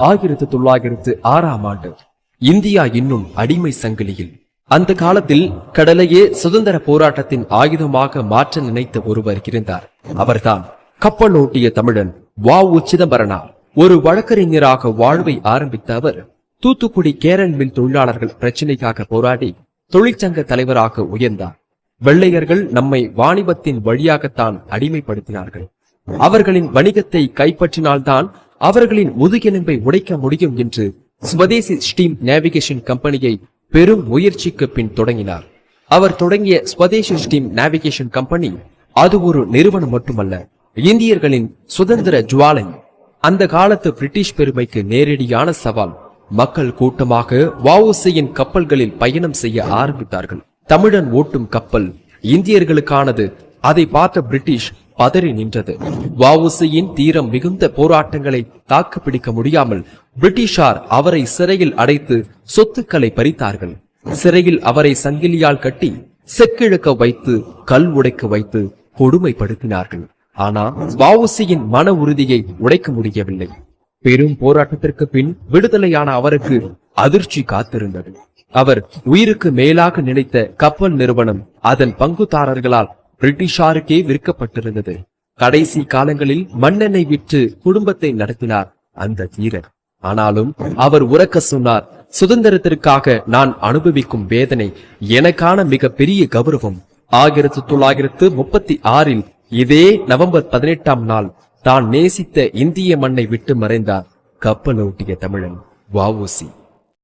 1906 India இன்னும் அடிமை சங்கிலியில். அந்த காலத்தில் கடலையே சுதந்திர போராட்டத்தின் ஆயுதமாக மாற்ற நினைத்த ஒருவர் இருந்தார். அவர்தான் கப்பலோட்டிய தமிழன் வ.உ. சிதம்பரனார். ஒரு வழக்கறிஞராக வாழ்வை ஆரம்பித்த அவர் தூத்துக்குடி கேரன் மில் தொழிலாளர்கள் பிரச்சினைக்காக போராடி தொழிற்சங்க தலைவராக உயர்ந்தார். வெள்ளையர்கள் நம்மை வாணிபத்தின் வழியாகத்தான் அடிமைப்படுத்தினார்கள். அவர்களின் வணிகத்தை கைப்பற்றினால்தான் அவர்களின் முதுகெலும்பை உடைக்க முடியும் என்று ஸ்வதேசி ஸ்டீம் நேவிகேஷன் கம்பெனியை பெரும் முயற்சிக்கு பின் தொடங்கினார். அவர் தொடங்கிய ஸ்வதேசி ஸ்டீம் நேவிகேஷன் கம்பெனி அது ஒரு நிறுவனம் மட்டுமல்ல, இந்தியர்களின் சுதந்திர ஜுவாலை. அந்த காலத்து பிரிட்டிஷ் பெருமைக்கு நேரடியான சவால். மக்கள் கூட்டமாக வ.உ.சியின் கப்பல்களில் பயணம் செய்ய ஆரம்பித்தார்கள். தமிழன் ஓட்டும் கப்பல் இந்தியர்களுக்கானது. அதை பார்த்த பிரிட்டிஷ் பதறி நின்றது. வ.உ.சியின் தீரம் மிகுந்த போராட்டங்களை தாக்குப்பிடிக்க முடியாமல் பிரிட்டிஷார் அவரை சிறையில் அடைத்து சொத்துக்களை பறித்தார்கள். சிறையில் அவரை சங்கிலியால் கட்டி செக்கிழக்க வைத்து கல் உடைக்க வைத்து கொடுமைப்படுத்தினார்கள். ஆனால் வ.உ.சியின் மன உறுதியை உடைக்க முடியவில்லை. பெரும் போராட்டத்திற்கு பின் விடுதலையான அவருக்கு அதிர்ச்சி காத்திருந்தது. அவர் உயிருக்கு மேலாக நினைத்த கப்பல் நிறுவனம் அதன் பங்குதாரர்களால் பிரிட்டிஷாருக்கே விற்கப்பட்டிருந்தது. கடைசி காலங்களில் மண்ணெண்ணெய் விற்று குடும்பத்தை நடத்தினார் அந்த வீரர். ஆனாலும் அவர் உரக்க சொன்னார், சுதந்திரத்திற்காக நான் அனுபவிக்கும் வேதனை எனக்கான மிக பெரிய கௌரவம். 1936 இதே நவம்பர் 18 தான் நேசித்த இந்திய மண்ணை விட்டு மறைந்தார் கப்பலோட்டிய தமிழன் வ.உ.சி.